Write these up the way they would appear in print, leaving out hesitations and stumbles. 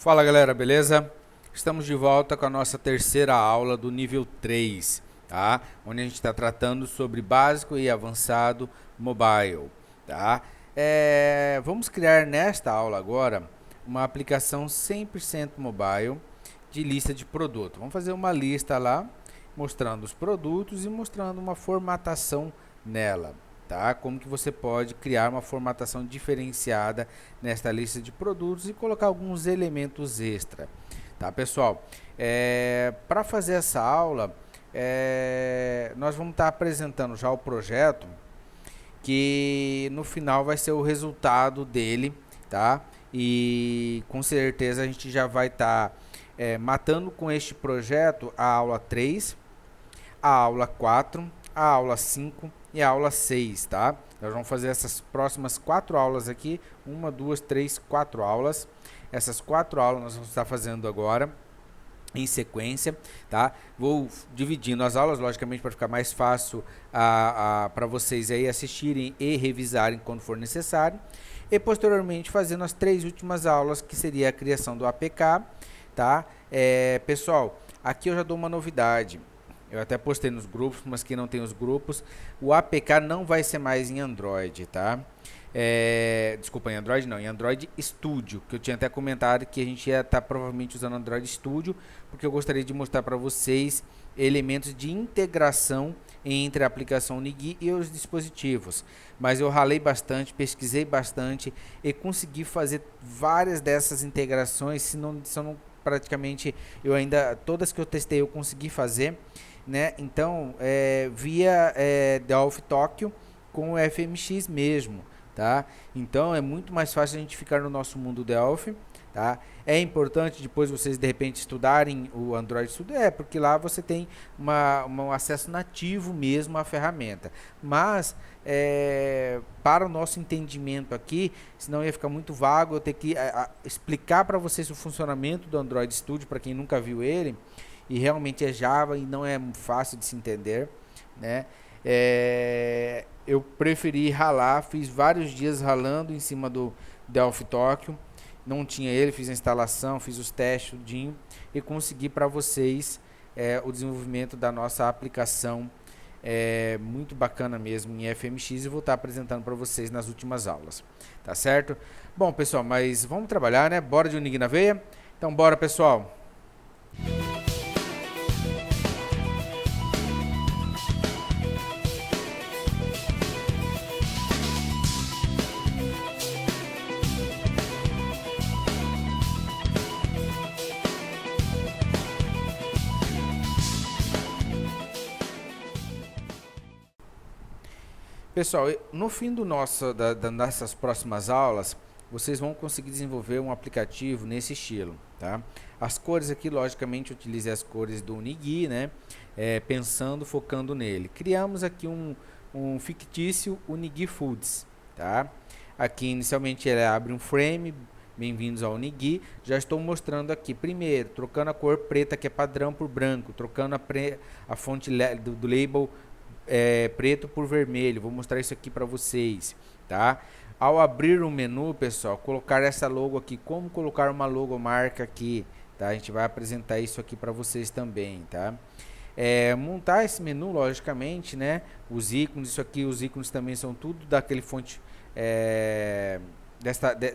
Fala galera, beleza? Estamos de volta com a nossa terceira aula do nível 3, tá? Onde a gente está tratando sobre básico e avançado mobile, tá? Vamos criar nesta aula agora uma aplicação 100% mobile de lista de produto. Vamos fazer uma lista lá, mostrando os produtos e mostrando uma formatação nela. Tá? Como que você pode criar uma formatação diferenciada nesta lista de produtos e colocar alguns elementos extra, tá, pessoal? Para fazer essa aula, nós vamos estar apresentando já o projeto, que no final vai ser o resultado dele, tá? E com certeza a gente já vai estar matando com este projeto a aula 3, a aula 4, a aula 5 e a aula 6, tá? Nós vamos fazer essas próximas 4 aulas aqui, 1, 2, 3, 4 aulas. Essas 4 aulas nós vamos estar fazendo agora em sequência, tá? Vou dividindo as aulas, logicamente, para ficar mais fácil para vocês aí assistirem e revisarem quando for necessário. E posteriormente fazendo as 3 últimas aulas, que seria a criação do APK, tá? Pessoal, aqui eu já dou uma novidade. Eu até postei nos grupos, mas quem não tem os grupos, o APK não vai ser mais em Android, tá? Desculpa, em Android não, em Android Studio, que eu tinha até comentado que a gente ia estar provavelmente usando Android Studio, porque eu gostaria de mostrar para vocês elementos de integração entre a aplicação Nigui e os dispositivos. Mas eu ralei bastante, pesquisei bastante e consegui fazer várias dessas integrações, se não praticamente todas que eu testei eu consegui fazer, né? Então, via Delphi Tóquio com o FMX mesmo, tá? Então, é muito mais fácil a gente ficar no nosso mundo Delphi, tá? É importante depois vocês de repente estudarem o Android Studio, porque lá você tem um acesso nativo mesmo à ferramenta. Mas, para o nosso entendimento aqui, senão ia ficar muito vago, eu ter que explicar para vocês o funcionamento do Android Studio, para quem nunca viu ele, e realmente é Java e não é fácil de se entender, né? Eu preferi ralar, fiz vários dias ralando em cima do Delphi Tóquio, não tinha ele, fiz a instalação, fiz os testes, tudinho, e consegui para vocês o desenvolvimento da nossa aplicação, muito bacana mesmo em FMX, e vou estar apresentando para vocês nas últimas aulas, tá certo? Bom, pessoal, mas vamos trabalhar, né? Bora de Nigui na veia? Então, bora, pessoal! Pessoal, no fim dessas próximas aulas, vocês vão conseguir desenvolver um aplicativo nesse estilo, tá? As cores aqui, logicamente, eu utilizei as cores do Nigui, né? Focando nele. Criamos aqui um fictício Nigui Foods, tá? Aqui, inicialmente, ele abre um frame, bem-vindos ao Nigui. Já estou mostrando aqui, primeiro, trocando a cor preta, que é padrão, por branco, trocando a fonte do label preto por vermelho. Vou mostrar isso aqui para vocês, tá? Ao abrir o menu, pessoal, colocar essa logo aqui, como colocar uma logomarca aqui, tá? A gente vai apresentar isso aqui para vocês também, tá? Montar esse menu, logicamente, né? Os ícones, isso aqui, os ícones também são tudo daquele fonte,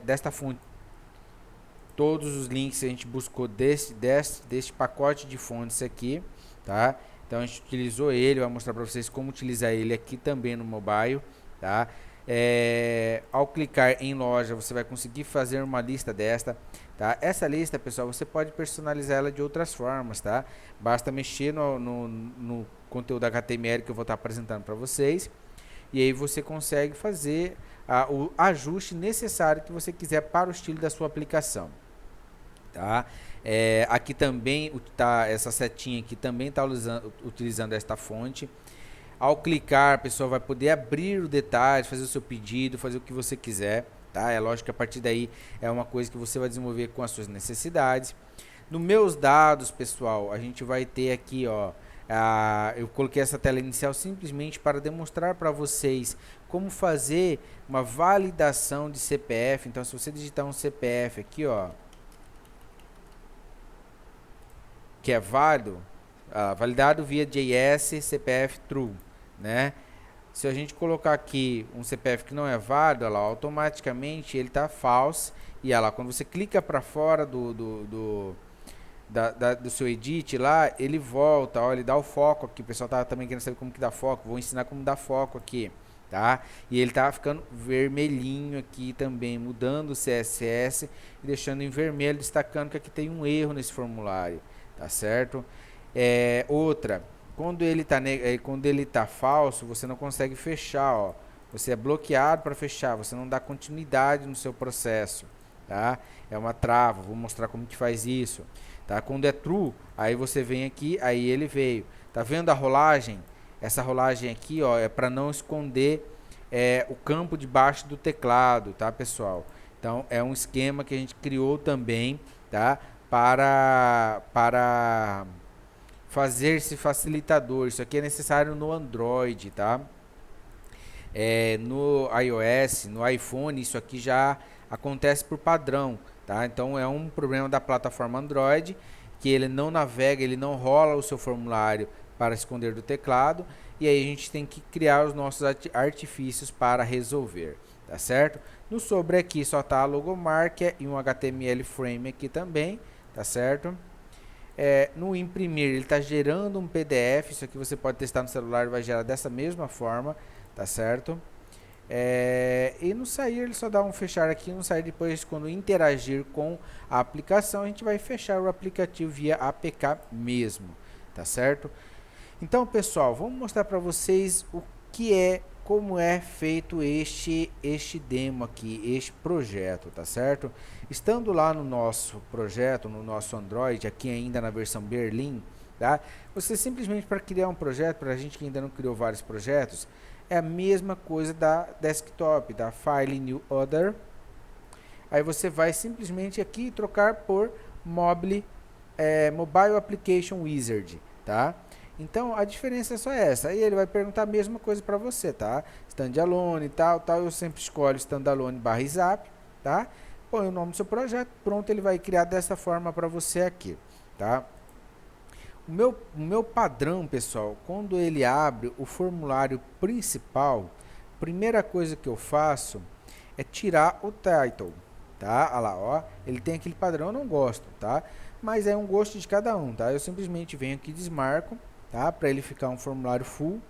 desta fonte. Todos os links a gente buscou deste pacote de fontes aqui, tá? Então a gente utilizou ele, vai mostrar para vocês como utilizar ele aqui também no mobile, tá? Ao clicar em loja, você vai conseguir fazer uma lista desta, tá? Essa lista, pessoal, você pode personalizar ela de outras formas, tá? Basta mexer no conteúdo HTML que eu vou estar apresentando para vocês, e aí você consegue fazer o ajuste necessário que você quiser para o estilo da sua aplicação, tá? Aqui também essa setinha aqui também está utilizando esta fonte. Ao clicar, a pessoa vai poder abrir o detalhe, fazer o seu pedido, fazer o que você quiser, tá? É lógico que a partir daí é uma coisa que você vai desenvolver com as suas necessidades. No meus dados, pessoal, a gente vai ter aqui, ó, eu coloquei essa tela inicial simplesmente para demonstrar para vocês como fazer uma validação de CPF. Então, se você digitar um CPF aqui, ó, que é válido, validado via JS CPF true, né? Se a gente colocar aqui um CPF que não é válido, olha lá, automaticamente ele está false, e olha lá, quando você clica para fora do seu edit lá, ele volta, ó, ele dá o foco aqui. O pessoal tá também querendo saber como que dá foco, vou ensinar como dar foco aqui, tá? E ele tá ficando vermelhinho aqui também, mudando o CSS e deixando em vermelho, destacando que aqui tem um erro nesse formulário, tá certo? Outra, quando ele tá falso, você não consegue fechar, ó. Você é bloqueado para fechar, você não dá continuidade no seu processo, tá? É uma trava, vou mostrar como que faz isso. Tá? Quando é true, aí você vem aqui, aí ele veio. Tá vendo a rolagem? Essa rolagem aqui, ó, é para não esconder o campo debaixo do teclado, tá, pessoal? Então é um esquema que a gente criou também, tá? Para fazer esse facilitador. Isso aqui é necessário no Android, tá? No iOS, no iPhone, isso aqui já acontece por padrão, tá? Então é um problema da plataforma Android, que ele não navega, ele não rola o seu formulário para esconder do teclado, e aí a gente tem que criar os nossos artifícios para resolver, tá certo? No sobre aqui só tá a logomarca e um HTML frame aqui também, tá certo? No imprimir ele está gerando um PDF, isso aqui você pode testar no celular, vai gerar dessa mesma forma, tá certo? E no sair ele só dá um fechar aqui, no sair depois quando interagir com a aplicação a gente vai fechar o aplicativo via APK mesmo, tá certo? Então pessoal, vamos mostrar para vocês o que como é feito este demo aqui, este projeto, tá certo? Estando lá no nosso projeto, no nosso Android, aqui ainda na versão Berlim, tá? Você simplesmente para criar um projeto, para a gente que ainda não criou vários projetos, é a mesma coisa da desktop, da File New Other. Aí você vai simplesmente aqui trocar por Mobile Application Wizard, tá? Então a diferença é só essa. Aí ele vai perguntar a mesma coisa para você, tá? Standalone e tal. Eu sempre escolho Standalone / Zap, tá? Põe o nome do seu projeto, pronto, ele vai criar dessa forma para você aqui, tá? O meu padrão, pessoal, quando ele abre o formulário principal, primeira coisa que eu faço é tirar o title, tá? Olha lá, ó, ele tem aquele padrão, eu não gosto, tá? Mas é um gosto de cada um, tá? Eu simplesmente venho aqui e desmarco, tá? Para ele ficar um formulário full.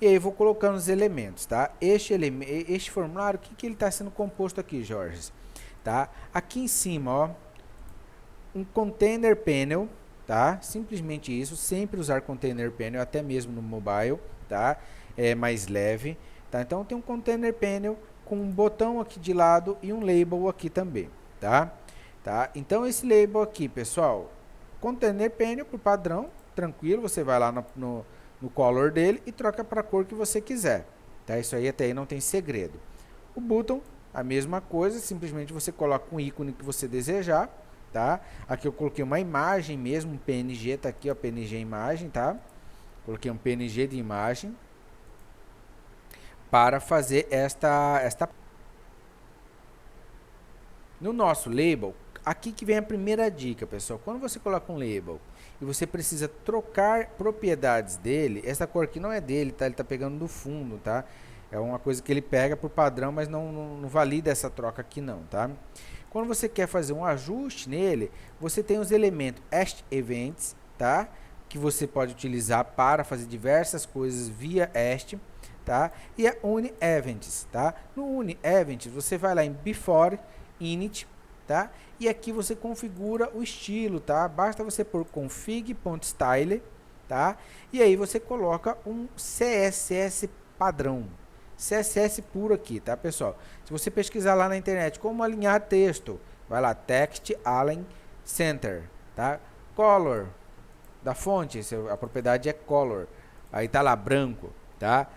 E aí eu vou colocando os elementos, tá? Este formulário, o que ele está sendo composto aqui, Jorge? Tá? Aqui em cima, ó, um container panel, tá? Simplesmente isso, sempre usar container panel, até mesmo no mobile, tá? É mais leve, tá? Então tem um container panel com um botão aqui de lado e um label aqui também, tá? Então esse label aqui, pessoal, container panel por padrão, tranquilo, você vai lá no color dele e troca para a cor que você quiser, tá? Isso aí até aí não tem segredo. O button, a mesma coisa, simplesmente você coloca um ícone que você desejar, tá? Aqui eu coloquei uma imagem mesmo, um PNG, tá aqui, ó, PNG imagem, tá? Coloquei um PNG de imagem para fazer esta. No nosso label, aqui que vem a primeira dica, pessoal. Quando você coloca um label e você precisa trocar propriedades dele, essa cor aqui não é dele, tá? Ele tá pegando do fundo, tá? É uma coisa que ele pega por padrão, mas não valida essa troca aqui não, tá? Quando você quer fazer um ajuste nele, você tem os elementos Events, tá? Que você pode utilizar para fazer diversas coisas via est, tá? E a UniEvents, tá? No UniEvents, você vai lá em Before, Init, tá? E aqui você configura o estilo, tá? Basta você pôr config.style, tá? E aí você coloca um CSS padrão. CSS puro aqui, tá, pessoal? Se você pesquisar lá na internet como alinhar texto, vai lá, Text Align Center, tá? Color da fonte, a propriedade é color. Aí tá lá branco, tá?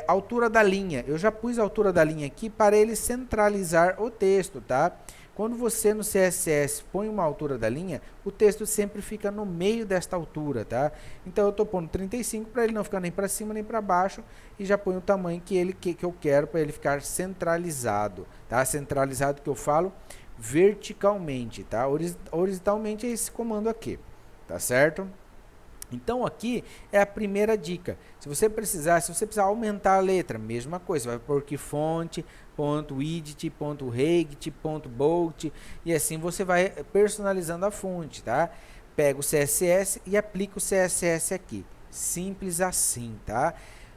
Altura da linha. Eu já pus a altura da linha aqui para ele centralizar o texto, tá? Quando você no CSS põe uma altura da linha, o texto sempre fica no meio desta altura, tá? Então eu estou pondo 35 para ele não ficar nem para cima nem para baixo e já põe o tamanho que eu quero para ele ficar centralizado, tá? Centralizado que eu falo verticalmente, tá? Horizontalmente é esse comando aqui, tá certo? Então aqui é a primeira dica. Se você precisar aumentar a letra, mesma coisa, você vai pôr que fonte, ponto widget, ponto height, ponto bold, e assim você vai personalizando a fonte, tá? Pega o CSS e aplica o CSS aqui. Simples assim, tá?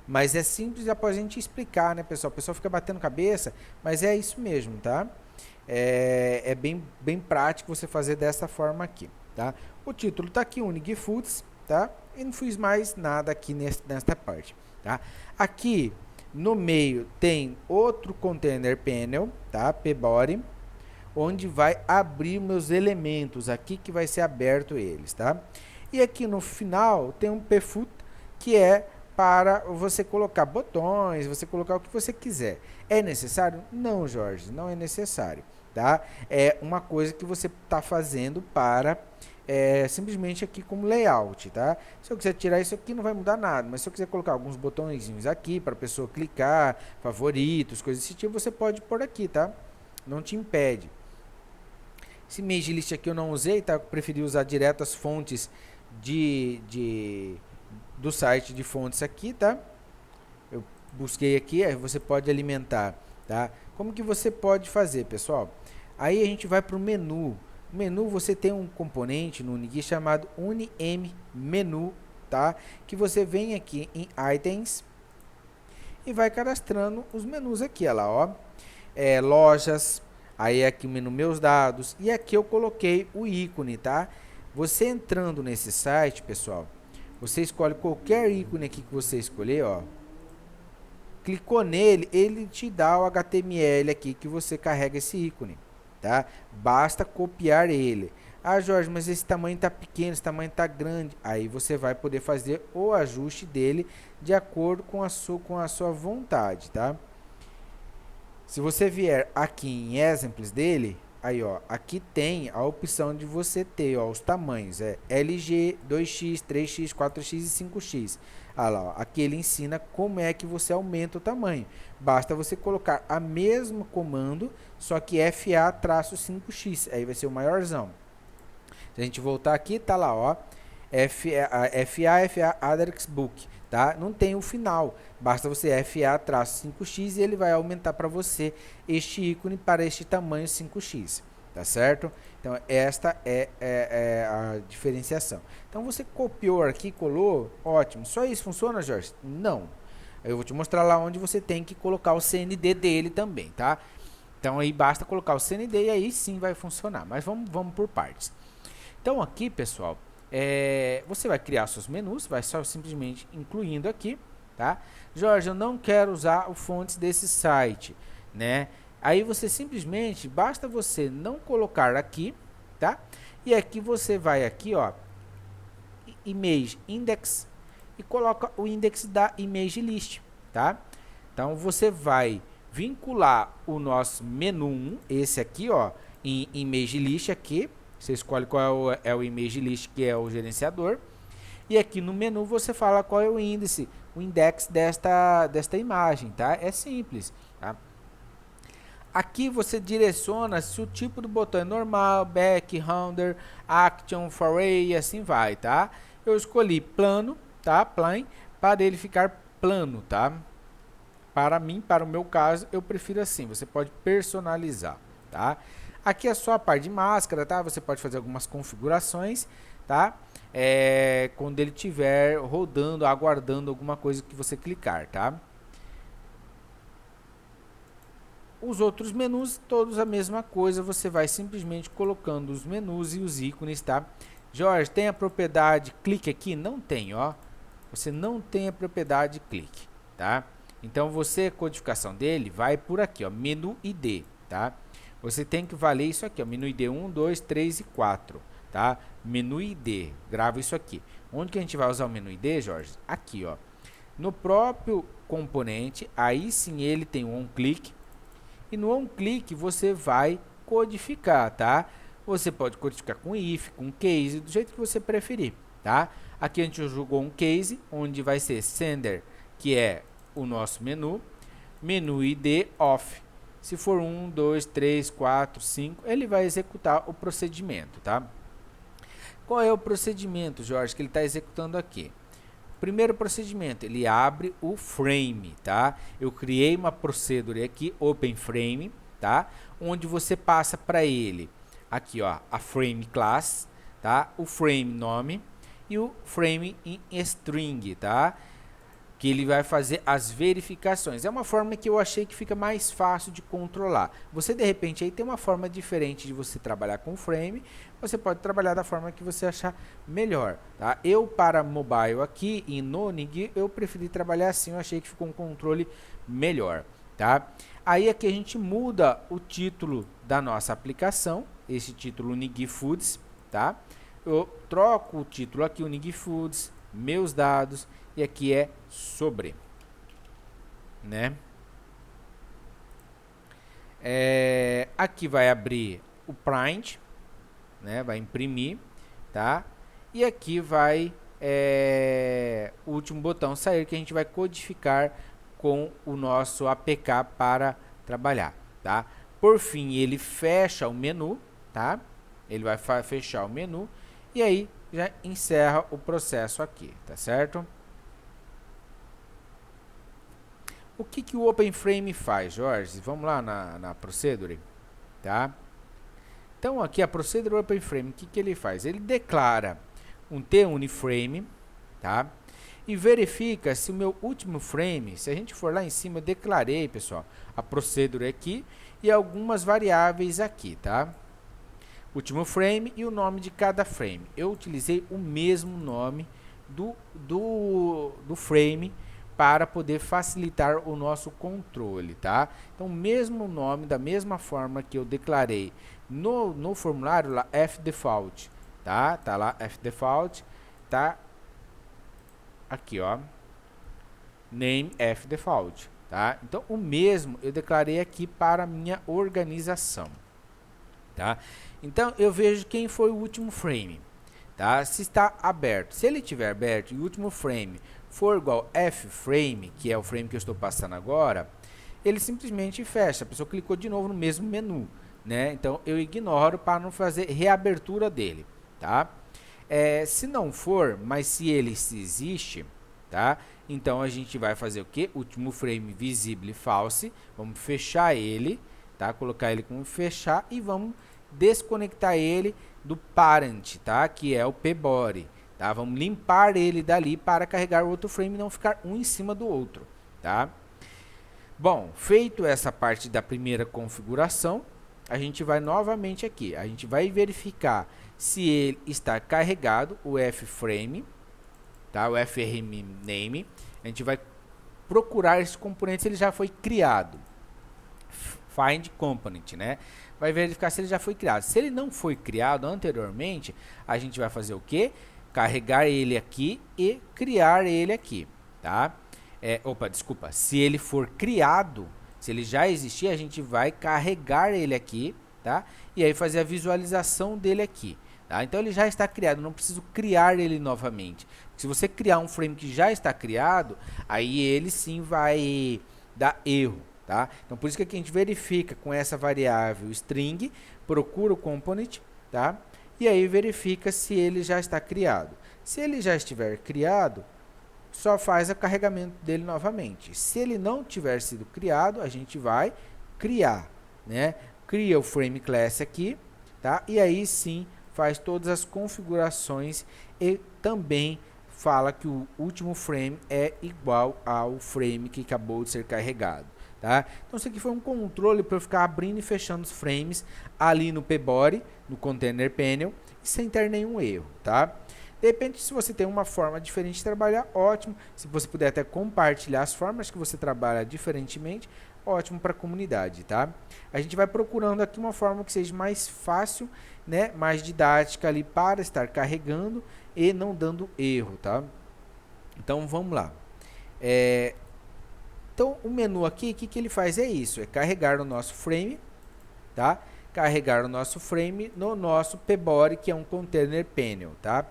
Mas é simples após a gente explicar, né, pessoal? O pessoal fica batendo cabeça, mas é isso mesmo, tá? É bem prático você fazer dessa forma aqui, tá? O título tá aqui, Unig Foods, tá? E não fiz mais nada aqui nesta parte, tá? Aqui no meio tem outro container panel, tá? Pbody, onde vai abrir meus elementos aqui que vai ser aberto eles, tá? E aqui no final tem um pfoot que é para você colocar botões, você colocar o que você quiser. É necessário? Não, Jorge, não é necessário, tá? É uma coisa que você está fazendo para simplesmente aqui como layout, tá? Se eu quiser tirar isso aqui não vai mudar nada, mas se eu quiser colocar alguns botõezinhos aqui para a pessoa clicar, favoritos, coisas desse tipo, você pode pôr aqui, tá? Não te impede. Esse image list aqui eu não usei, tá? Eu preferi usar direto as fontes do site de fontes aqui, tá? Eu busquei aqui, aí você pode alimentar, tá? Como que você pode fazer, pessoal? Aí a gente vai para o menu. No menu você tem um componente no Unig chamado UniM-Menu, tá? Que você vem aqui em Items e vai cadastrando os menus aqui, olha lá, ó. Lojas, aí aqui o menu Meus Dados, e aqui eu coloquei o ícone, tá? Você entrando nesse site, pessoal, você escolhe qualquer ícone aqui que você escolher, ó. Clicou nele, ele te dá o HTML aqui que você carrega esse ícone, tá? Basta copiar ele. Ah, Jorge, mas esse tamanho tá pequeno, esse tamanho tá grande. Aí você vai poder fazer o ajuste dele de acordo com a sua vontade, tá? Se você vier aqui em exemplos dele, aí ó, aqui tem a opção de você ter ó, os tamanhos, LG, 2x, 3x, 4x e 5x. Ah lá, ó, aqui ele ensina como é que você aumenta o tamanho. Basta você colocar a mesma comando, só que FA-5x, aí vai ser o maiorzão. Se a gente voltar aqui, tá lá, ó, FA Address Book, tá? Não tem o final, basta você FA-5x e ele vai aumentar para você este ícone para este tamanho 5x, tá certo? Então, esta é a diferenciação. Então, você copiou aqui, colou, ótimo. Só isso funciona, Jorge? Não. Eu vou te mostrar lá onde você tem que colocar o CND dele também, tá? Então, aí basta colocar o CND e aí sim vai funcionar. Mas vamos por partes. Então, aqui, pessoal, você vai criar seus menus, vai só simplesmente incluindo aqui, tá? Jorge, eu não quero usar o fontes desse site, né? Aí você simplesmente, basta você não colocar aqui, tá? E aqui você vai aqui, ó, Image Index e coloca o index da Image List, tá? Então, você vai vincular o nosso menu 1, esse aqui, ó, em Image List aqui. Você escolhe qual é o Image List, que é o gerenciador. E aqui no menu você fala qual é o índice, o index desta imagem, tá? É simples, tá? Aqui você direciona se o tipo do botão é normal, back, rounder, action, foray e assim vai, tá? Eu escolhi plano, tá? Plain, para ele ficar plano, tá? Para mim, para o meu caso, eu prefiro assim. Você pode personalizar, tá? Aqui é só a parte de máscara, tá? Você pode fazer algumas configurações, tá? Quando ele estiver rodando, aguardando alguma coisa que você clicar, tá? Os outros menus, todos a mesma coisa. Você vai simplesmente colocando os menus e os ícones, tá? Jorge, tem a propriedade clique aqui? Não tem, ó. Você não tem a propriedade clique, tá? Então, a codificação dele vai por aqui, ó, menu ID, tá? Você tem que valer isso aqui, ó, menu ID 1, 2, 3 e 4, tá? Menu ID, grava isso aqui. Onde que a gente vai usar o menu ID, Jorge? Aqui, ó. No próprio componente, aí sim ele tem um on-click. E no on-click você vai codificar, tá? Você pode codificar com if, com case, do jeito que você preferir, tá? Aqui a gente jogou um case, onde vai ser sender, que é o nosso menu, menu ID off. Se for 1, 2, 3, 4, 5, ele vai executar o procedimento, tá? Qual é o procedimento, Jorge, que ele está executando aqui? Primeiro procedimento, ele abre o frame, tá? Eu criei uma procedure aqui, open frame, tá? Onde você passa para ele, aqui ó, a frame class, tá? O frame nome e o frame in string, tá? Que ele vai fazer as verificações. É uma forma que eu achei que fica mais fácil de controlar. Você, de repente, aí tem uma forma diferente de você trabalhar com frame. Você pode trabalhar da forma que você achar melhor, tá? Eu, para mobile aqui e no Nig, eu preferi trabalhar assim. Eu achei que ficou um controle melhor, tá? Aí aqui a gente muda o título da nossa aplicação. Esse título Nig Foods, tá? Eu troco o título aqui, o Nig Foods, meus dados, e aqui é sobre, né? Aqui vai abrir o print, né? Vai imprimir, tá? E aqui vai o último botão sair, que a gente vai codificar com o nosso APK para trabalhar, tá? Por fim, ele fecha o menu, tá? Ele vai fechar o menu e aí já encerra o processo aqui, tá certo? O que o OpenFrame faz, Jorge? Vamos lá na Procedure, tá? Então, aqui a Procedure OpenFrame, o que ele faz? Ele declara um TUniframe, tá? E verifica se o meu último frame, se a gente for lá em cima, eu declarei, pessoal, a Procedure aqui e algumas variáveis aqui, tá? Último frame e o nome de cada frame. Eu utilizei o mesmo nome do frame para poder facilitar o nosso controle, tá? Então, mesmo nome, da mesma forma que eu declarei no formulário lá, fdefault, tá? Tá lá, fdefault, tá? Aqui, ó, name fdefault, tá? Então, o mesmo eu declarei aqui para a minha organização, tá? Então, eu vejo quem foi o último frame, tá? Se está aberto. Se ele estiver aberto e o último frame for igual frame, que é o frame que eu estou passando agora, ele simplesmente fecha. A pessoa clicou de novo no mesmo menu, né? Então, eu ignoro para não fazer reabertura dele, tá? Se não for, mas se ele existe, tá? Então, a gente vai fazer o quê? Último frame visible false. Vamos fechar ele, tá? Colocar ele como fechar e vamos desconectar ele do parent, tá? Que é o pbody, tá? Vamos limpar ele dali para carregar o outro frame e não ficar um em cima do outro, tá? Bom, feito essa parte da primeira configuração, a gente vai novamente aqui. A gente vai verificar se ele está carregado, o frame, tá? O frame name. A gente vai procurar esse componente se ele já foi criado. Find component, né? Vai verificar se ele já foi criado. Se ele não foi criado anteriormente, a gente vai fazer o quê? Carregar ele aqui e criar ele aqui, tá? Desculpa. Se ele for criado, se ele já existir, a gente vai carregar ele aqui, tá? E aí fazer a visualização dele aqui, tá? Então, ele já está criado, não preciso criar ele novamente. Se você criar um frame que já está criado, aí ele sim vai dar erro, tá? Então, por isso que aqui a gente verifica com essa variável string, procura o component, tá? E aí verifica se ele já está criado. Se ele já estiver criado, só faz o carregamento dele novamente. Se ele não tiver sido criado, a gente vai criar, né? Cria o frame class aqui, tá? E aí sim faz todas as configurações e também fala que o último frame é igual ao frame que acabou de ser carregado, tá? Então, isso aqui foi um controle para eu ficar abrindo e fechando os frames ali no pbody, no container panel, sem ter nenhum erro, tá? De repente, se você tem uma forma diferente de trabalhar, ótimo. Se você puder até compartilhar as formas que você trabalha diferentemente, ótimo para a comunidade, tá? A gente vai procurando aqui uma forma que seja mais fácil, né? Mais didática ali para estar carregando e não dando erro, tá? Então, vamos lá. Então, o menu aqui, o que ele faz é isso, é carregar o nosso frame, tá? Carregar o nosso frame no nosso pbody, que é um container panel, tá?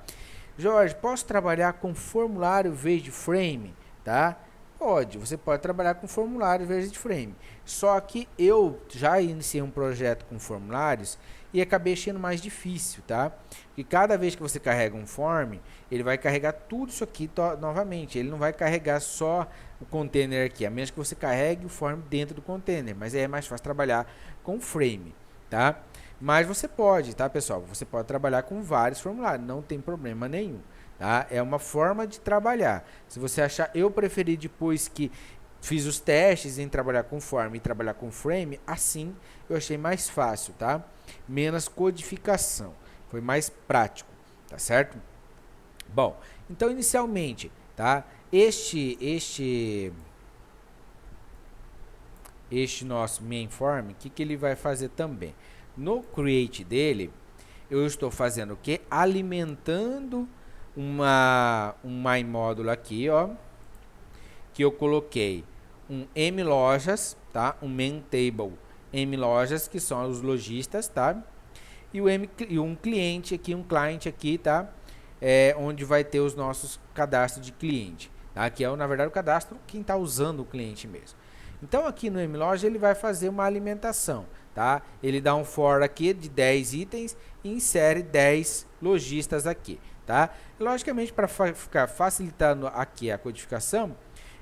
Jorge, posso trabalhar com formulário em vez de frame, tá? Pode, você pode trabalhar com formulário em vez de frame. Só que eu já iniciei um projeto com formulários e acabei achando mais difícil, tá? Porque cada vez que você carrega um form, ele vai carregar tudo isso aqui novamente. Ele não vai carregar só o container aqui, a menos que você carregue o form dentro do container. Mas aí é mais fácil trabalhar com frame, tá? Mas você pode, tá, pessoal? Você pode trabalhar com vários formulários, não tem problema nenhum. Tá? É uma forma de trabalhar. Se você achar, eu preferi depois que fiz os testes em trabalhar com form e trabalhar com frame, assim eu achei mais fácil, tá? Menos codificação, foi mais prático, tá certo? Bom, então inicialmente, tá? Este nosso main form, o que ele vai fazer também? No create dele, eu estou fazendo o que? Alimentando um my módulo aqui, ó, que eu coloquei um mlojas, tá? Um main table mlojas, que são os lojistas, tá? E um cliente aqui, um client aqui, tá? Onde vai ter os nossos cadastros de cliente, tá? Que é, na verdade, o cadastro quem está usando o cliente mesmo. Então, aqui no mloja ele vai fazer uma alimentação, tá? Ele dá um for aqui de 10 itens e insere 10 lojistas aqui, tá? Logicamente, para ficar facilitando aqui a codificação,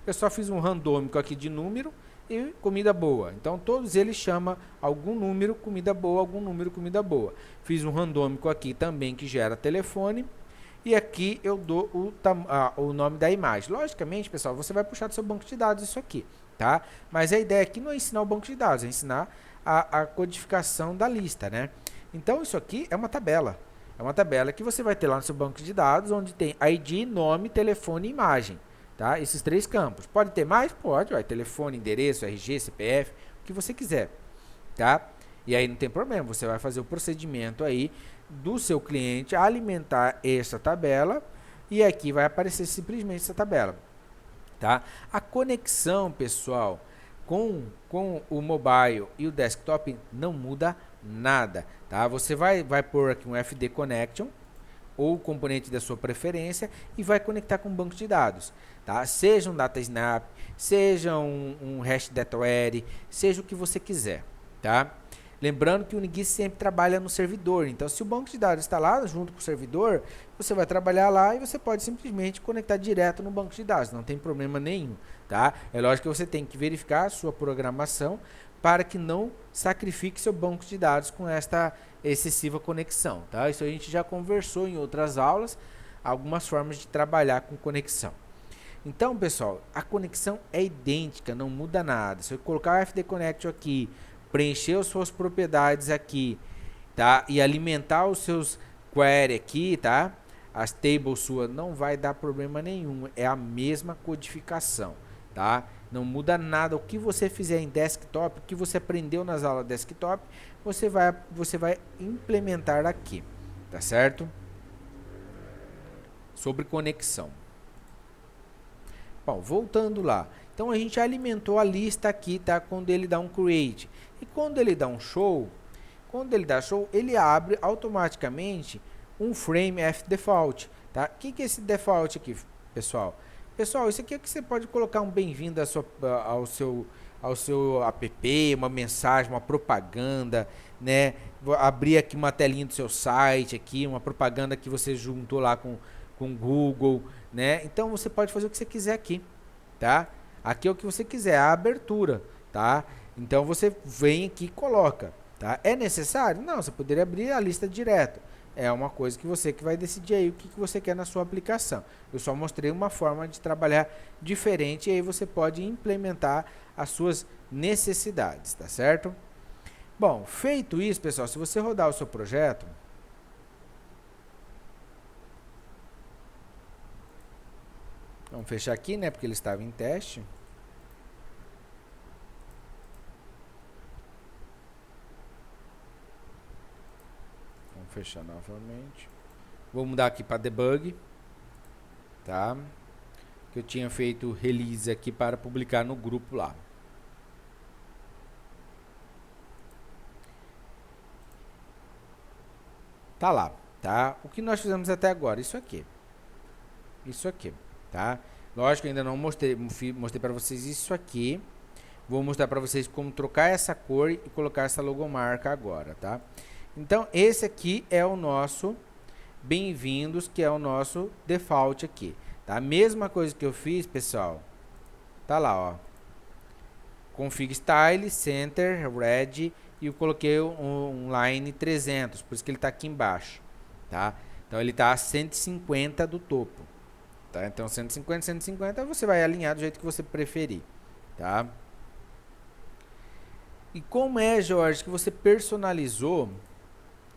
eu só fiz um randômico aqui de número e comida boa. Então, todos eles chamam algum número, comida boa, algum número, comida boa. Fiz um randômico aqui também que gera telefone. E aqui eu dou o nome da imagem. Logicamente, pessoal, você vai puxar do seu banco de dados isso aqui, tá? Mas a ideia aqui não é ensinar o banco de dados, é ensinar a codificação da lista, né? Então, isso aqui é uma tabela. É uma tabela que você vai ter lá no seu banco de dados, onde tem ID, nome, telefone e imagem, tá? Esses 3 campos. Pode ter mais? Pode, vai. Telefone, endereço, RG, CPF, o que você quiser, tá? E aí não tem problema, você vai fazer o procedimento aí do seu cliente alimentar essa tabela e aqui vai aparecer simplesmente essa tabela, tá? A conexão, pessoal, com o mobile e o desktop não muda nada, tá? Você vai pôr aqui um FD Connection ou o componente da sua preferência e vai conectar com um banco de dados, tá? Seja um DataSnap, seja um Hash DataWare, seja o que você quiser, tá? Lembrando que o Unigui sempre trabalha no servidor, então se o banco de dados está lá junto com o servidor, você vai trabalhar lá e você pode simplesmente conectar direto no banco de dados, não tem problema nenhum, tá? É lógico que você tem que verificar a sua programação para que não sacrifique seu banco de dados com esta excessiva conexão, tá? Isso a gente já conversou em outras aulas, algumas formas de trabalhar com conexão. Então, pessoal, a conexão é idêntica, não muda nada. Se eu colocar o FD Connection aqui, preencher as suas propriedades aqui, tá? E alimentar os seus query aqui, tá? As tables suas, não vai dar problema nenhum. É a mesma codificação, tá? Não muda nada. O que você fizer em desktop, o que você aprendeu nas aulas desktop, você vai implementar aqui, tá certo? Sobre conexão. Bom, voltando lá. Então a gente alimentou a lista aqui, tá? Quando ele dá um create. E quando ele dá um show, ele abre automaticamente um frame fdefault, tá? O que é esse default aqui, pessoal? Pessoal, isso aqui é que você pode colocar um bem-vindo ao seu app, uma mensagem, uma propaganda, né? Vou abrir aqui uma telinha do seu site aqui, uma propaganda que você juntou lá com Google, né? Então você pode fazer o que você quiser aqui, tá? Aqui é o que você quiser, a abertura, tá? Então você vem aqui e coloca, tá? É necessário? Não, você poderia abrir a lista direto. É uma coisa que você que vai decidir aí o que você quer na sua aplicação. Eu só mostrei uma forma de trabalhar diferente e aí você pode implementar as suas necessidades, tá certo? Bom, feito isso, pessoal, se você rodar o seu projeto, vamos fechar aqui, né, porque ele estava em teste. Vamos fechar novamente. Vou mudar aqui para debug, tá? Que eu tinha feito release aqui para publicar no grupo lá. Tá lá, tá? O que nós fizemos até agora? Isso aqui, tá? Lógico, ainda não mostrei para vocês isso aqui. Vou mostrar para vocês como trocar essa cor e colocar essa logomarca agora, tá? Então, esse aqui é o nosso bem-vindos, que é o nosso default aqui, tá? A mesma coisa que eu fiz, pessoal, tá lá, ó. Config Style, Center, Red, e eu coloquei um line 300, por isso que ele tá aqui embaixo, tá? Então, ele tá a 150 do topo, tá? Então, 150, 150, você vai alinhar do jeito que você preferir, tá? E como é, Jorge, que você personalizou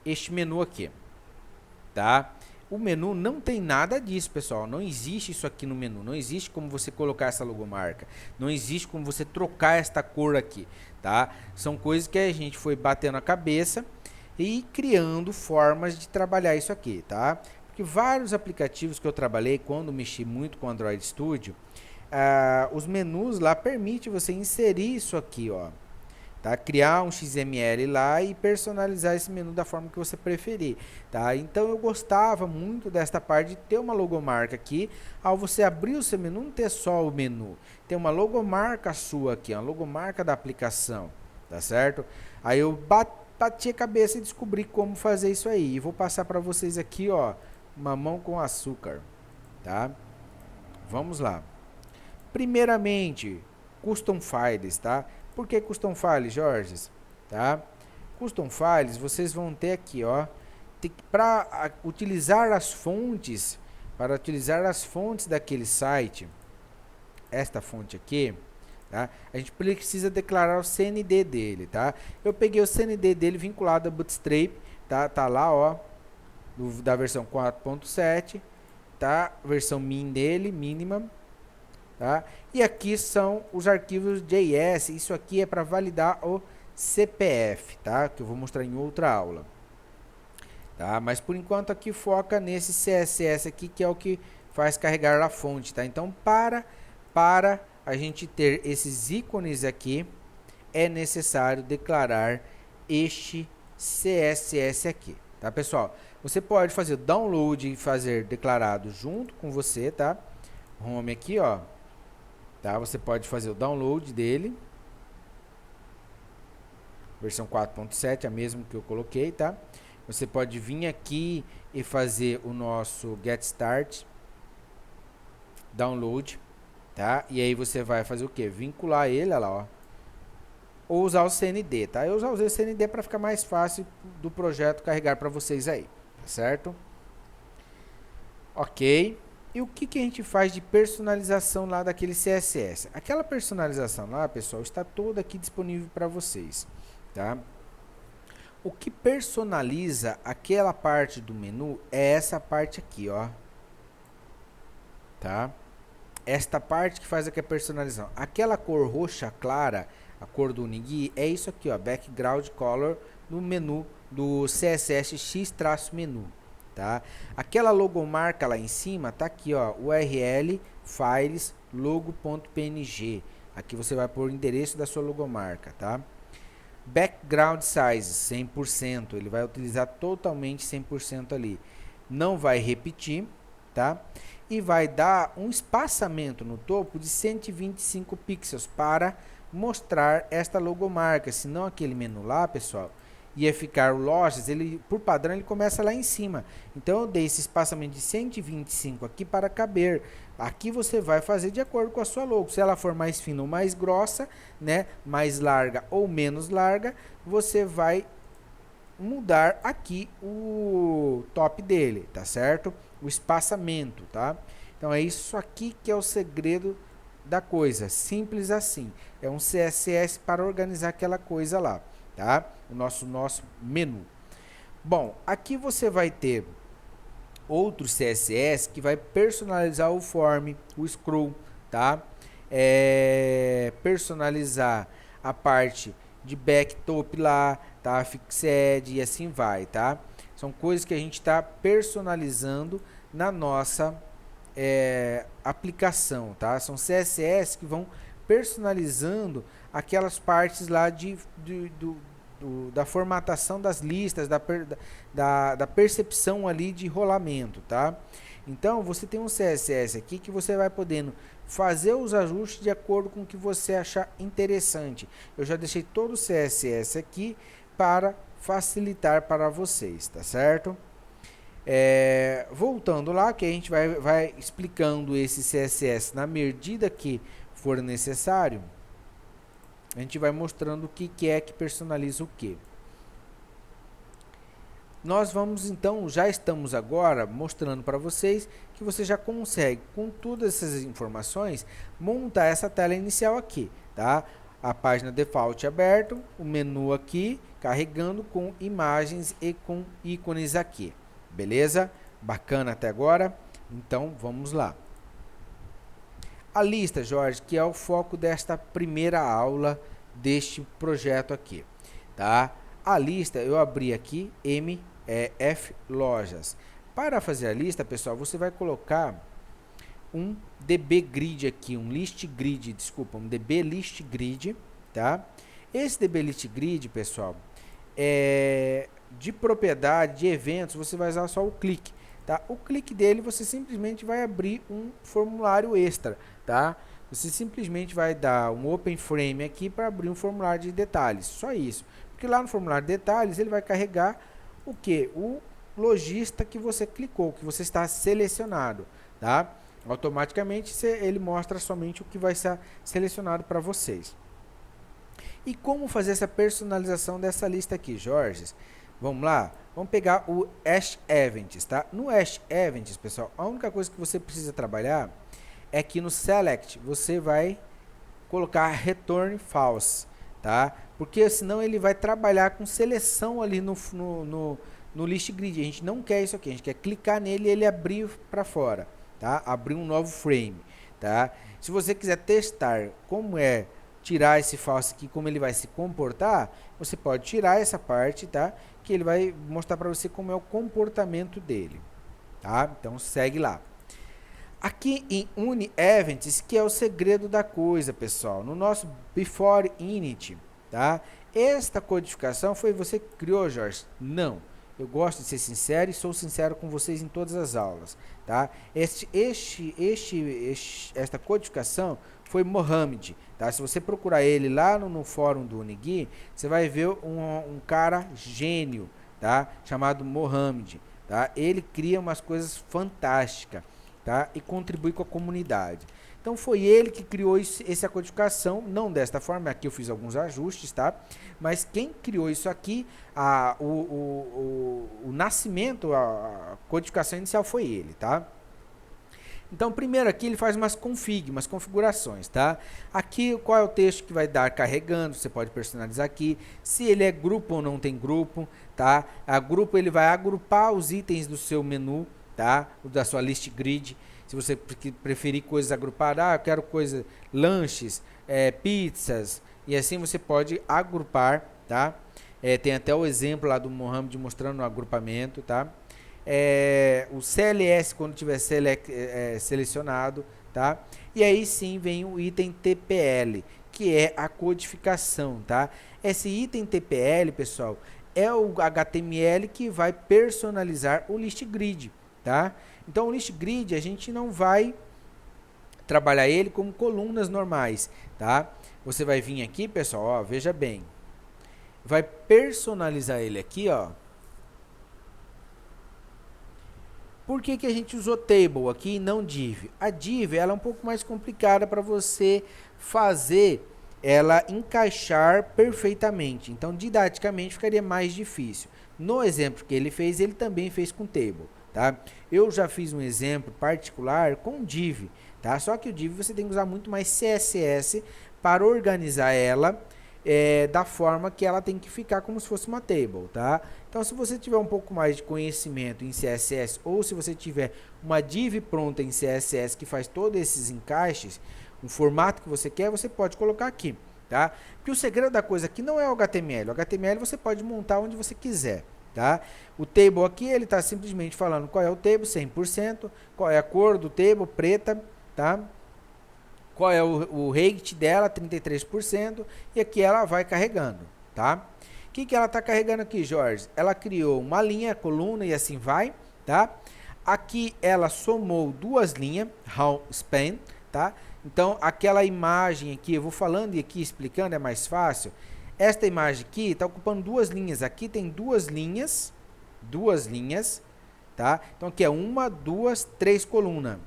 este menu aqui, tá? O menu não tem nada disso, pessoal. Não existe isso aqui no menu. Não existe como você colocar essa logomarca. Não existe como você trocar esta cor aqui, tá? São coisas que a gente foi batendo a cabeça e criando formas de trabalhar isso aqui, tá? Porque vários aplicativos que eu trabalhei quando mexi muito com o Android Studio, os menus lá permitem você inserir isso aqui, ó. Tá? Criar um XML lá e personalizar esse menu da forma que você preferir, tá? Então eu gostava muito desta parte de ter uma logomarca aqui, ao você abrir o seu menu, não ter só o menu, ter uma logomarca sua aqui, uma logomarca da aplicação, tá certo? Aí eu bati a cabeça e descobri como fazer isso aí, e vou passar para vocês aqui, ó, mamão com açúcar, tá? Vamos lá. Primeiramente, Custom Files, tá? Por que Custom Files, Jorge? Tá? Custom Files, vocês vão ter aqui, ó, para utilizar as fontes, daquele site, esta fonte aqui, tá? A gente precisa declarar o CND dele, tá? Eu peguei o CND dele vinculado a Bootstrap, tá? Tá lá, ó, da versão 4.7, tá? Versão min dele, mínima. Tá? E aqui são os arquivos JS, isso aqui é para validar o CPF, tá? Que eu vou mostrar em outra aula, tá? Mas por enquanto aqui foca nesse CSS aqui, que é o que faz carregar a fonte, tá? Então para a gente ter esses ícones aqui, é necessário declarar este CSS aqui, tá, pessoal? Você pode fazer download e fazer declarado junto com você, tá? Home aqui, ó. Tá? Você pode fazer o download dele, versão 4.7, a mesma que eu coloquei, tá? Você pode vir aqui e fazer o nosso get start download, tá? E aí você vai fazer o que? Vincular ele, olha lá, ó, ou usar o CND, tá? Eu já usei o CND para ficar mais fácil do projeto carregar para vocês aí, tá certo? Ok. E o que a gente faz de personalização lá daquele CSS? Aquela personalização lá, pessoal, está toda aqui disponível para vocês, tá? O que personaliza aquela parte do menu é essa parte aqui, ó. Tá? Esta parte que faz aqui a personalização. Aquela cor roxa clara, a cor do Unigui, é isso aqui, ó, background color no menu do CSS X-menu. Tá? Aquela logomarca lá em cima tá aqui, ó, URL files logo.png. Aqui você vai pôr o endereço da sua logomarca, tá? Background size 100%, ele vai utilizar totalmente 100% ali. Não vai repetir, tá? E vai dar um espaçamento no topo de 125 pixels para mostrar esta logomarca, senão aquele menu lá, pessoal, ia ficar o lojas, ele por padrão ele começa lá em cima. Então eu dei esse espaçamento de 125 aqui para caber. Aqui você vai fazer de acordo com a sua logo. Se ela for mais fina ou mais grossa, né, mais larga ou menos larga, você vai mudar aqui o top dele, tá certo? O espaçamento, tá? Então é isso aqui que é o segredo da coisa, simples assim. É um CSS para organizar aquela coisa lá, tá? O nosso menu. Bom, aqui você vai ter outro CSS que vai personalizar o form, o scroll, tá? Personalizar a parte de backtop lá, tá? Fixed e assim vai, tá? São coisas que a gente está personalizando na nossa aplicação, tá? São CSS que vão personalizando aquelas partes lá da formatação das listas, da percepção ali de rolamento, tá? Então, você tem um CSS aqui que você vai podendo fazer os ajustes de acordo com o que você achar interessante. Eu já deixei todo o CSS aqui para facilitar para vocês, tá certo? Voltando lá, que a gente vai explicando esse CSS na medida que for necessário, a gente vai mostrando o que é que personaliza o que. Nós vamos então, já estamos agora mostrando para vocês que você já consegue, com todas essas informações, montar essa tela inicial aqui, tá? A página default aberto, o menu aqui, carregando com imagens e com ícones aqui. Beleza? Bacana até agora? Então, vamos lá. A lista, Jorge, que é o foco desta primeira aula deste projeto aqui, tá? A lista, eu abri aqui, F lojas. Para fazer a lista, pessoal, você vai colocar um DB grid aqui, um list grid, desculpa, um DB list grid, tá? Esse DB list grid, pessoal, de propriedade, de eventos, você vai usar só o clique, tá? O clique dele, você simplesmente vai abrir um formulário extra, tá? Você simplesmente vai dar um open frame aqui para abrir um formulário de detalhes, só isso. Porque lá no formulário de detalhes, ele vai carregar o que? O lojista que você clicou, que você está selecionado, tá? Automaticamente ele mostra somente o que vai ser selecionado para vocês. E como fazer essa personalização dessa lista aqui, Jorge? Vamos lá? Vamos pegar o Hash Events, tá? No Hash Events, pessoal, a única coisa que você precisa trabalhar é que no Select você vai colocar Return False, tá? Porque senão ele vai trabalhar com seleção ali no list grid. A gente não quer isso aqui, a gente quer clicar nele e ele abrir para fora, tá? Abrir um novo frame, tá? Se você quiser testar como é tirar esse false aqui, como ele vai se comportar, você pode tirar essa parte, tá? Que ele vai mostrar para você como é o comportamento dele, tá? Então segue lá. Aqui em Uni Events, que é o segredo da coisa, pessoal, no nosso Before Init, tá? Esta codificação foi você que criou, Jorge? Não. Eu gosto de ser sincero e sou sincero com vocês em todas as aulas, tá? Esta codificação foi Mohamed, tá? Se você procurar ele lá no fórum do Unigui, você vai ver um cara gênio, tá? Chamado Mohamed, tá? Ele cria umas coisas fantásticas, tá? E contribui com a comunidade. Então foi ele que criou essa codificação, não desta forma, aqui eu fiz alguns ajustes, tá? Mas quem criou isso aqui, o nascimento, a codificação inicial foi ele, tá? Então, primeiro aqui ele faz umas configurações, tá? Aqui, qual é o texto que vai dar carregando, você pode personalizar aqui. Se ele é grupo ou não tem grupo, tá? A grupo, ele vai agrupar os itens do seu menu, tá? Da sua list grid. Se você preferir coisas agrupadas, eu quero coisas, lanches, pizzas, e assim você pode agrupar, tá? Tem até o exemplo lá do Mohamed mostrando o agrupamento, tá? O CLS quando tiver selecionado, tá? E aí sim vem o item TPL, que é a codificação, tá? Esse item TPL, pessoal, é o HTML que vai personalizar o list grid, tá? Então o list grid a gente não vai trabalhar ele como colunas normais, tá? Você vai vir aqui, pessoal, ó, veja bem, vai personalizar ele aqui, ó. Por que que a gente usou table aqui e não div? A div ela é um pouco mais complicada para você fazer ela encaixar perfeitamente. Então, didaticamente, ficaria mais difícil. No exemplo que ele fez, ele também fez com table, tá? Eu já fiz um exemplo particular com div, tá? Só que o div você tem que usar muito mais CSS para organizar ela da forma que ela tem que ficar como se fosse uma table, tá? Então, se você tiver um pouco mais de conhecimento em CSS ou se você tiver uma div pronta em CSS que faz todos esses encaixes, um formato que você quer, você pode colocar aqui, tá? Porque o segredo da coisa aqui não é o HTML. O HTML você pode montar onde você quiser, tá? O table aqui, ele está simplesmente falando qual é o table, 100%, qual é a cor do table, preta, tá? Qual é o rate dela, 33%, e aqui ela vai carregando, tá? O que ela está carregando aqui, Jorge? Ela criou uma linha, coluna e assim vai, tá? Aqui ela somou duas linhas, how span, tá? Então, aquela imagem aqui, eu vou falando e aqui explicando, é mais fácil. Esta imagem aqui está ocupando duas linhas. Aqui tem duas linhas, tá? Então, aqui é uma, duas, três colunas,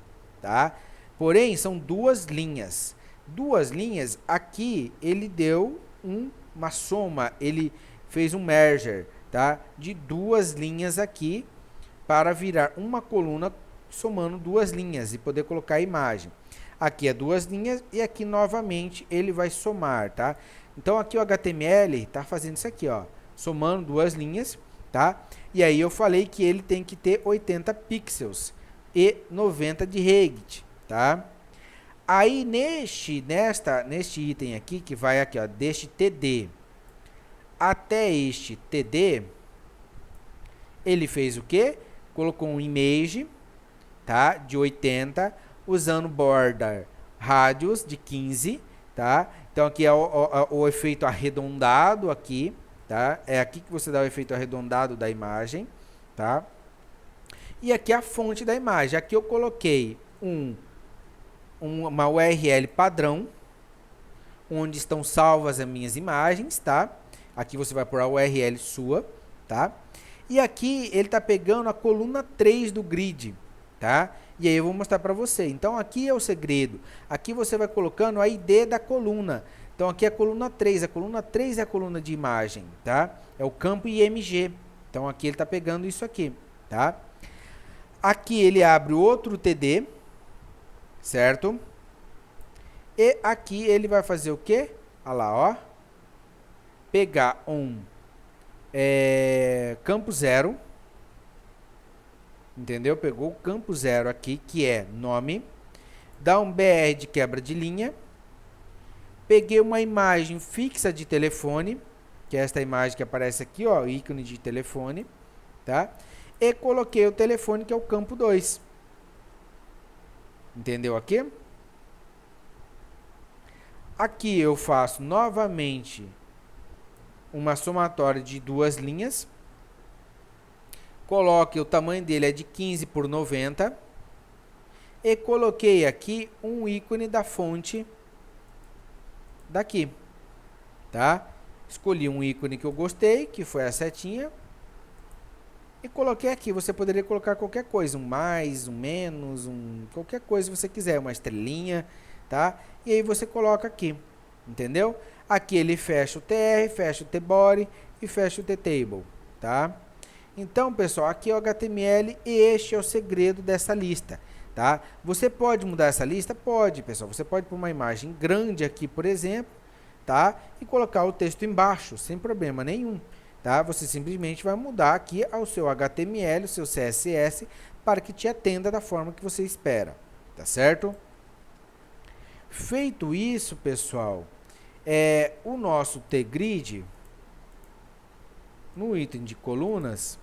tá? Porém, são duas linhas. Duas linhas, aqui ele deu uma soma, ele fez um merger, tá? De duas linhas aqui para virar uma coluna somando duas linhas e poder colocar a imagem. Aqui é duas linhas e aqui novamente ele vai somar, tá? Então aqui o HTML está fazendo isso aqui, ó, somando duas linhas, tá? E aí eu falei que ele tem que ter 80 pixels e 90 de height, tá? Aí neste item aqui, que vai aqui, ó, deste TD até este TD, ele fez o quê? Colocou um image, tá? De 80, usando border radius de 15, tá? Então aqui é o efeito arredondado aqui, tá? É aqui que você dá o efeito arredondado da imagem, tá? E aqui é a fonte da imagem. Aqui eu coloquei uma URL padrão, onde estão salvas as minhas imagens, tá? Aqui você vai pôr a URL sua, tá? E aqui ele está pegando a coluna 3 do grid, tá? E aí eu vou mostrar para você. Então aqui é o segredo. Aqui você vai colocando a ID da coluna. Então aqui é a coluna 3. A coluna 3 é a coluna de imagem, tá? É o campo IMG. Então aqui ele está pegando isso aqui, tá? Aqui ele abre outro TD, certo? E aqui ele vai fazer o quê? Olha lá, ó. Pegar campo 0. Entendeu? Pegou o campo 0 aqui, que é nome. Dá um BR de quebra de linha. Peguei uma imagem fixa de telefone, que é esta imagem que aparece aqui, ó, ícone de telefone, tá? E coloquei o telefone, que é o campo 2. Entendeu aqui? Aqui eu faço novamente uma somatória de duas linhas. Coloque o tamanho dele é de 15 por 90. E coloquei aqui um ícone da fonte daqui, tá? Escolhi um ícone que eu gostei, que foi a setinha. E coloquei aqui. Você poderia colocar qualquer coisa, um mais, um menos, qualquer coisa que você quiser, uma estrelinha, tá? E aí você coloca aqui, entendeu? Aqui ele fecha o TR, fecha o TBody e fecha o TTable, tá? Então, pessoal, aqui é o HTML e este é o segredo dessa lista, tá? Você pode mudar essa lista? Pode, pessoal. Você pode pôr uma imagem grande aqui, por exemplo, tá? E colocar o texto embaixo, sem problema nenhum, tá? Você simplesmente vai mudar aqui ao seu HTML, o seu CSS, para que te atenda da forma que você espera, tá certo? Feito isso, pessoal, o nosso T-Grid, no item de colunas,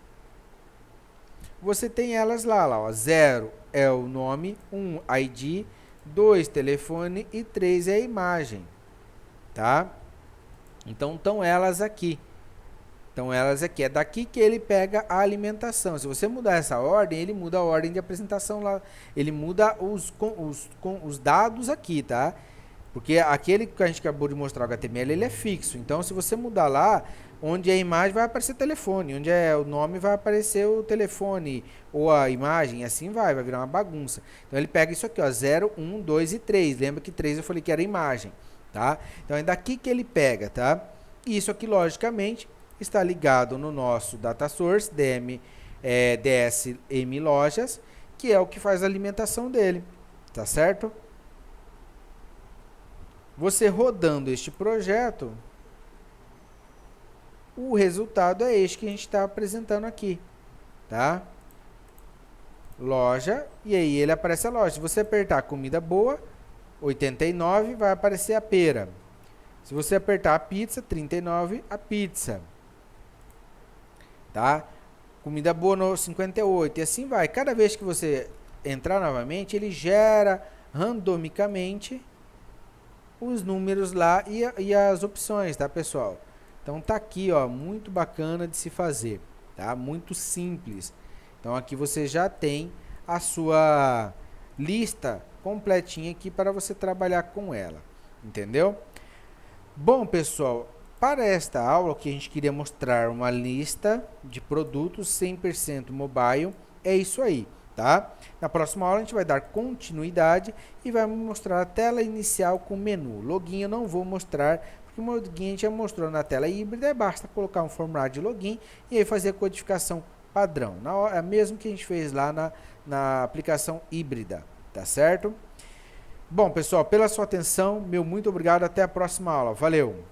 você tem elas lá, ó. 0 é o nome, 1 ID, 2 telefone e 3 é a imagem, tá? Então, estão elas aqui. É daqui que ele pega a alimentação. Se você mudar essa ordem, ele muda a ordem de apresentação lá. Ele muda os dados aqui, tá? Porque aquele que a gente acabou de mostrar, o HTML, ele é fixo. Então, se você mudar lá, onde é a imagem vai aparecer telefone, onde é o nome vai aparecer o telefone, ou a imagem, assim vai virar uma bagunça. Então, ele pega isso aqui, ó, 0, 1, 2 e 3. Lembra que 3 eu falei que era imagem, tá? Então, é daqui que ele pega, tá? E isso aqui, logicamente, está ligado no nosso data source, DSM lojas, que é o que faz a alimentação dele, tá certo? Você rodando este projeto, o resultado é este que a gente está apresentando aqui, tá? Loja, e aí ele aparece a loja. Se você apertar comida boa, 89, vai aparecer a pera. Se você apertar a pizza, 39, a pizza. Tá? Comida boa no 58, e assim vai. Cada vez que você entrar novamente, ele gera randomicamente os números lá e as opções, tá, pessoal? Então tá aqui, ó, muito bacana de se fazer, tá? Muito simples. Então aqui você já tem a sua lista completinha aqui para você trabalhar com ela, entendeu? Bom, pessoal, para esta aula que a gente queria mostrar uma lista de produtos 100% mobile, é isso aí, tá? Na próxima aula a gente vai dar continuidade e vai mostrar a tela inicial com menu. Login eu não vou mostrar, porque o login a gente já mostrou na tela híbrida, basta colocar um formulário de login e aí fazer a codificação padrão, mesmo que a gente fez lá na aplicação híbrida, tá certo? Bom, pessoal, pela sua atenção, meu muito obrigado, até a próxima aula. Valeu!